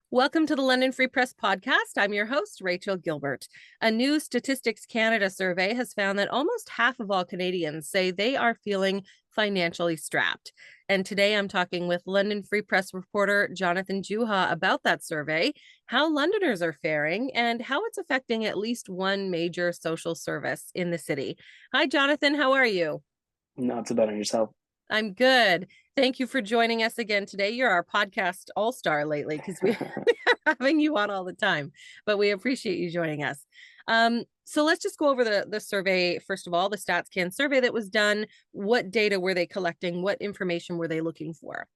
Welcome to the London Free Press Podcast. I'm your host, Rachel Gilbert. A new Statistics Canada survey has found that almost half of all Canadians say they are feeling financially strapped. And today I'm talking with London Free Press reporter Jonathan Juha about that survey, how Londoners are faring, and how it's affecting at least one major social service in the city. Hi, Jonathan. How are you? Not too bad on yourself. I'm good. Thank you for joining us again today. You're our podcast all-star lately because we are having you on all the time, but we appreciate you joining us. So let's just go over the survey. First of all, the StatsCan survey that was done. What data were they collecting? What information were they looking for?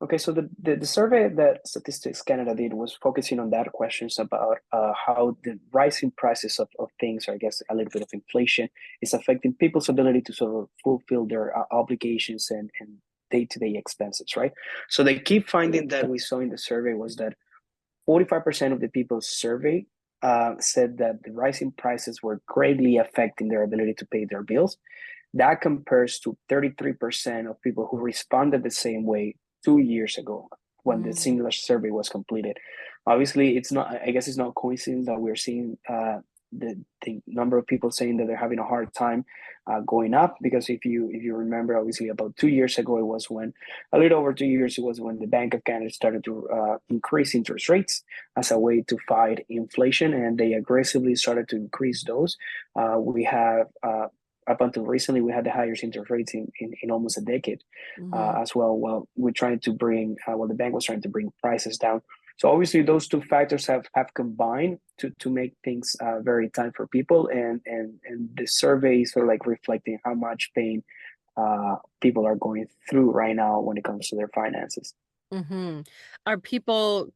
Okay, so the survey that Statistics Canada did was focusing on that questions about how the rising prices of things, or I guess a little bit of inflation, is affecting people's ability to sort of fulfill their obligations and day-to-day expenses, right? So the key finding that we saw in the survey was that 45% of the people surveyed said that the rising prices were greatly affecting their ability to pay their bills. That compares to 33% of people who responded the same way 2 years ago when the similar survey was completed. Obviously, it's not. I guess it's not coincidence that we're seeing the number of people saying that they're having a hard time going up. Because if you remember, obviously about 2 years ago, it was when a little over 2 years, it was when the Bank of Canada started to increase interest rates as a way to fight inflation, and they aggressively started to increase those. We have up until recently, we had the highest interest rates in almost a decade as well. Well, we're trying to bring, the bank was trying to bring prices down. So obviously, those two factors have combined to make things very tight for people, and the survey is sort of like reflecting how much pain people are going through right now when it comes to their finances. Are people,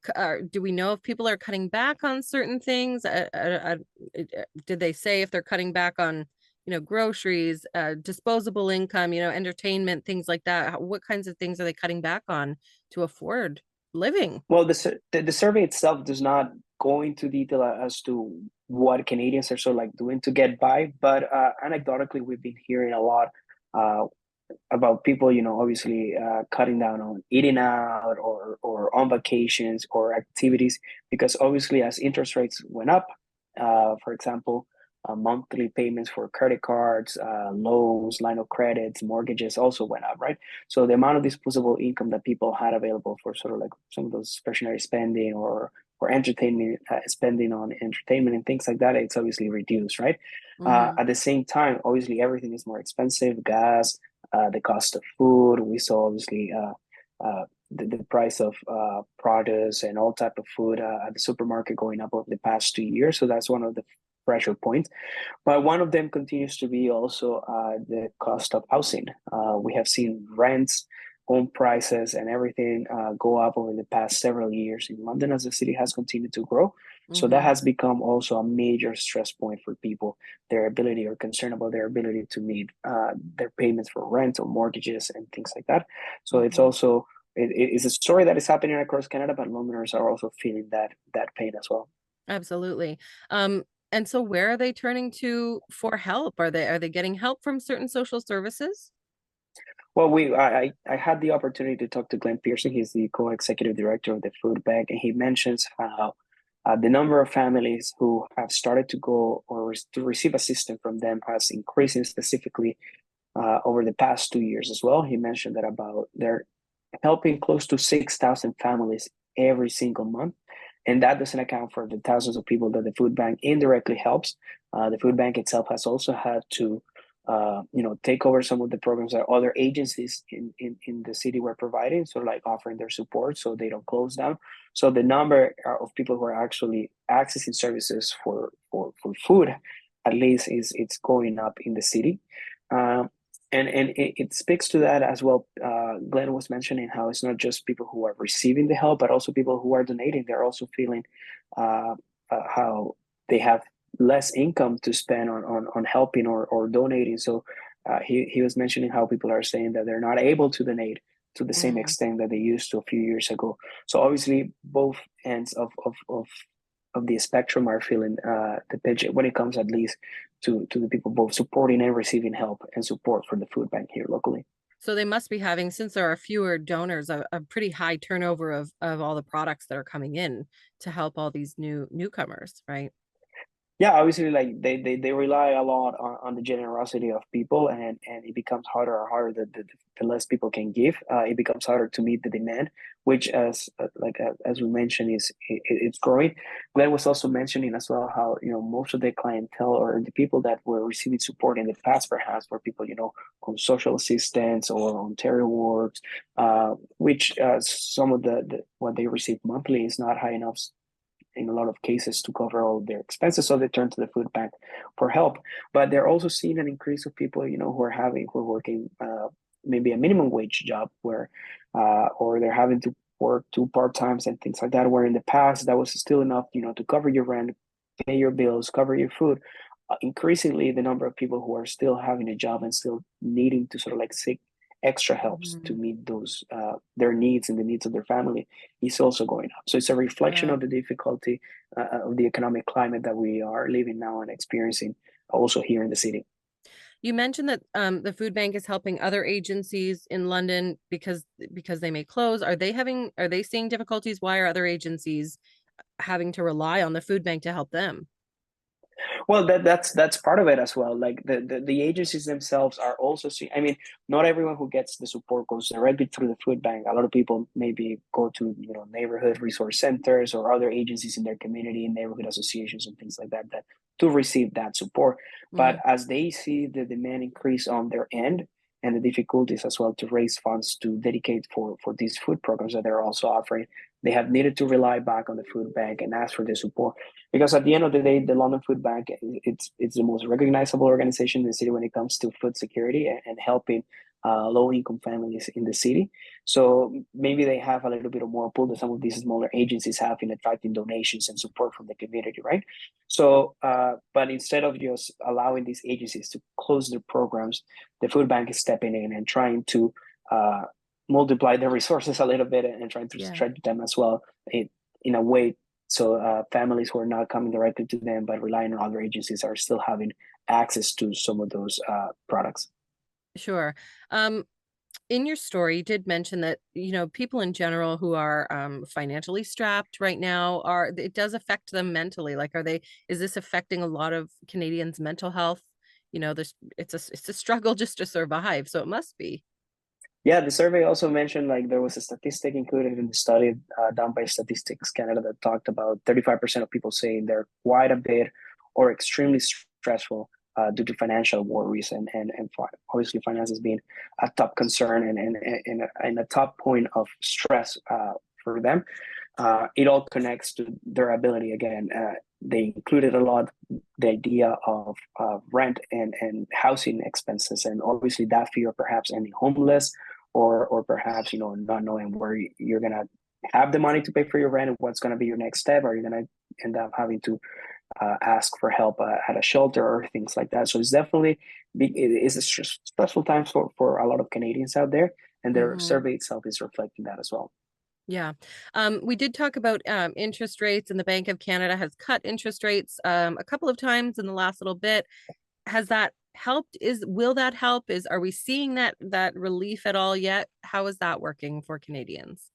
do we know if people are cutting back on certain things? Did they say if they're cutting back on, groceries, disposable income, entertainment, things like that? What kinds of things are they cutting back on to afford living? Well, the survey itself does not go into detail as to what Canadians are sort of like doing to get by, but anecdotally, we've been hearing a lot uh, about people, obviously cutting down on eating out or on vacations or activities, because obviously as interest rates went up, for example, monthly payments for credit cards, loans, line of credits, mortgages also went up, right? So the amount of disposable income that people had available for sort of like some of those discretionary spending or entertainment spending on entertainment and things like that, it's obviously reduced, right? At the same time, obviously everything is more expensive, gas, the cost of food. We saw obviously the price of produce and all type of food at the supermarket going up over the past 2 years. So that's one of the pressure points. But one of them continues to be also the cost of housing. We have seen rents, home prices, and everything go up over the past several years in London as the city has continued to grow. So that has become also a major stress point for people, their ability or concern about their ability to meet their payments for rent or mortgages and things like that. So it's also it is a story that is happening across Canada, but Londoners are also feeling that pain as well. Absolutely. And so where are they turning to for help? Are they getting help from certain social services? Well, I had the opportunity to talk to Glenn Pearson. He's the co-executive director of the food bank, and he mentions how the number of families who have started to go or to receive assistance from them has increased specifically over the past 2 years as well. He mentioned that about they're helping close to 6,000 families every single month. And that doesn't account for the thousands of people that the food bank indirectly helps. The food bank itself has also had to, take over some of the programs that other agencies in the city were providing, so like offering their support so they don't close down. So the number of people who are actually accessing services for food, at least, is it's going up in the city. Um, and it speaks to that as well. Glenn was mentioning how it's not just people who are receiving the help, but also people who are donating. They're also feeling how they have less income to spend on helping or donating. So he was mentioning how people are saying that they're not able to donate to the same extent that they used to a few years ago. So obviously, both ends of the spectrum are feeling the pinch when it comes at least to the people both supporting and receiving help and support from the food bank here locally. So they must be having, since there are fewer donors, a pretty high turnover of all the products that are coming in to help all these newcomers, right? Yeah, obviously, like they rely a lot on the generosity of people, and it becomes harder and harder the less people can give. It becomes harder to meet the demand, which as we mentioned it's growing. Glenn was also mentioning as well how most of the clientele or the people that were receiving support in the past perhaps were people on social assistance or Ontario works, which some of the what they receive monthly is not high enough in a lot of cases to cover all their expenses, so they turn to the food bank for help. But they're also seeing an increase of people, who are working maybe a minimum wage job where, or they're having to work two part times and things like that. Where in the past that was still enough, to cover your rent, pay your bills, cover your food. Increasingly, the number of people who are still having a job and still needing to sort of like seek extra helps to Mhm. meet those their needs and the needs of their family is also going up. So it's a reflection Yeah. of the difficulty of the economic climate that we are living now and experiencing also here in the city. You mentioned that the food bank is helping other agencies in London because they may close. Are they seeing difficulties? Why are other agencies having to rely on the food bank to help them? Well, that's part of it as well. Like the agencies themselves are also seeing. I mean, not everyone who gets the support goes directly through the food bank. A lot of people maybe go to neighborhood resource centers or other agencies in their community, neighborhood associations and things like that to receive that support. But Mm, as they see the demand increase on their end and the difficulties as well to raise funds to dedicate for these food programs that they're also offering, they have needed to rely back on the food bank and ask for the support because at the end of the day, the London Food Bank it's the most recognizable organization in the city when it comes to food security and helping low income families in the city. So maybe they have a little bit of more pull that some of these smaller agencies have in attracting donations and support from the community, right? So, but instead of just allowing these agencies to close their programs, the food bank is stepping in and trying to uh, multiply their resources a little bit and trying to yeah. stretch them as well in a way so families who are not coming directly to them but relying on other agencies are still having access to some of those products. Sure. Um, in your story, you did mention that, people in general who are financially strapped right now it does affect them mentally. Like, is this affecting a lot of Canadians' mental health? It's a struggle just to survive. So it must be. Yeah, the survey also mentioned like there was a statistic included in the study done by Statistics Canada that talked about 35% of people saying they're quite a bit or extremely stressful due to financial worries and obviously finances being a top concern and a top point of stress for them. It all connects to their ability again. They included a lot the idea of rent and housing expenses, and obviously that fear of perhaps ending homeless, or perhaps not knowing where you're gonna have the money to pay for your rent and what's gonna be your next step. Are you gonna end up having to ask for help at a shelter or things like that? So it's definitely it is a stressful time for a lot of Canadians out there, and their Hmm. survey itself is reflecting that as well. Yeah. We did talk about interest rates, and the Bank of Canada has cut interest rates a couple of times in the last little bit. Has that helped? Will that help? Are we seeing that relief at all yet? How is that working for Canadians?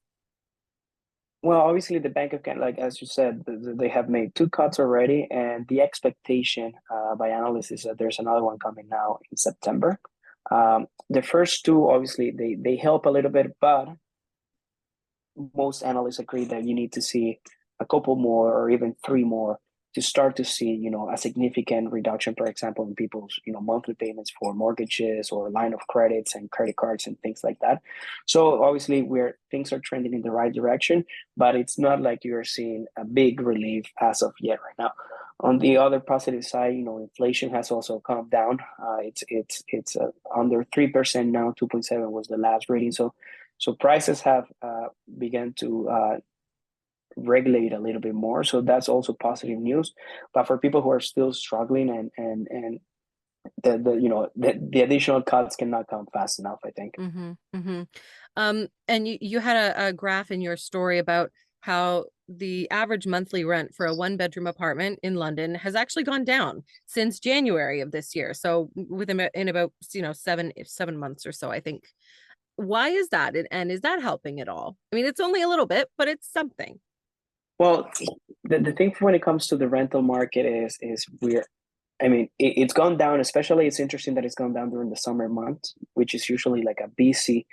Well, obviously, the Bank of Canada, like as you said, they have made two cuts already, and the expectation by analysts is that there's another one coming now in September. The first two, obviously, they help a little bit, but most analysts agree that you need to see a couple more or even three more to start to see a significant reduction, for example, in people's monthly payments for mortgages or line of credits and credit cards and things like that. So obviously where things are trending in the right direction, but it's not like you're seeing a big relief as of yet right now. On the other positive side, inflation has also come down. It's under 3% now. 2.7 was the last reading. So prices have begun to regulate a little bit more. So that's also positive news. But for people who are still struggling and the additional cuts cannot come fast enough, I think. Mm-hmm. Mm-hmm. And you had a graph in your story about how the average monthly rent for a one-bedroom apartment in London has actually gone down since January of this year. So in about 7 months or so, I think. Why is that? And is that helping at all? I mean, it's only a little bit, but it's something. Well, the thing when it comes to the rental market is we're I mean, it's gone down, especially it's interesting that it's gone down during the summer months, which is usually like a busy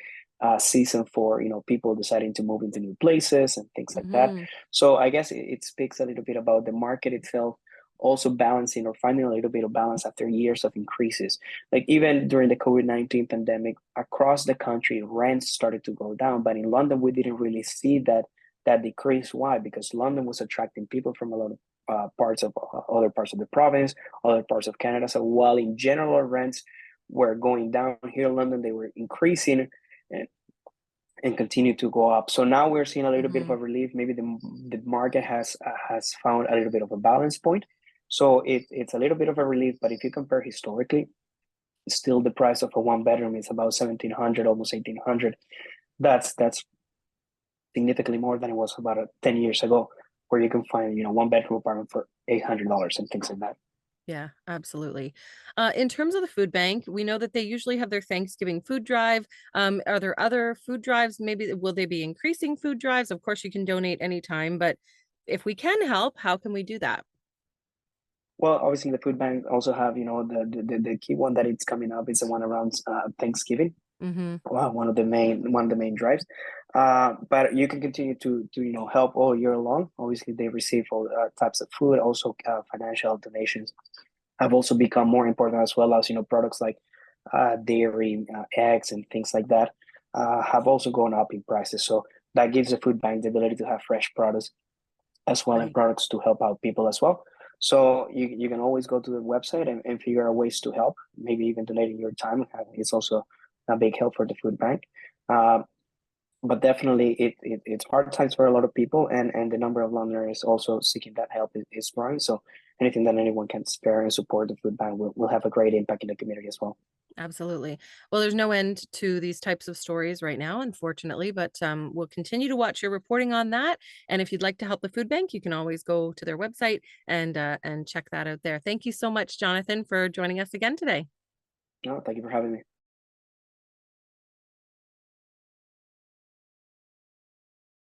season for, people deciding to move into new places and things like that. Mm-hmm. So I guess it speaks a little bit about the market itself also balancing or finding a little bit of balance after years of increases. Like even during the COVID-19 pandemic, across the country, rents started to go down. But in London, we didn't really see that decrease. Why? Because London was attracting people from a lot of parts of other parts of the province, other parts of Canada. So while in general rents were going down here in London, they were increasing and, and continue to go up. So now we're seeing a little bit of Mm-hmm. a relief. Maybe the market has found a little bit of a balance point. So it's a little bit of a relief. But if you compare historically, still the price of a one bedroom is about 1,700, almost 1,800. That's significantly more than it was about 10 years ago, where you can find, one bedroom apartment for $800 and things like that. Yeah, absolutely. In terms of the food bank, we know that they usually have their Thanksgiving food drive. Are there other food drives? Maybe will they be increasing food drives? Of course, you can donate anytime, but if we can help, how can we do that? Well, obviously the food bank also have, the key one that it's coming up is the one around Thanksgiving. Mm-hmm. Wow, one of the main drives. But you can continue to help all year long. Obviously, they receive all types of food. Also, financial donations have also become more important, as well as products like dairy, eggs, and things like that have also gone up in prices. So that gives the food bank the ability to have fresh products as well, and Right. products to help out people as well. So you can always go to the website and figure out ways to help, maybe even donating your time. It's also a big help for the food bank. Uh, but definitely it's hard times for a lot of people, and the number of Londoners also seeking that help is growing. So anything that anyone can spare and support the food bank will have a great impact in the community as well. Absolutely. Well, there's no end to these types of stories right now, unfortunately, but we'll continue to watch your reporting on that. And if you'd like to help the food bank, you can always go to their website and check that out there. Thank you so much, Jonathan, for joining us again today. No, thank you for having me.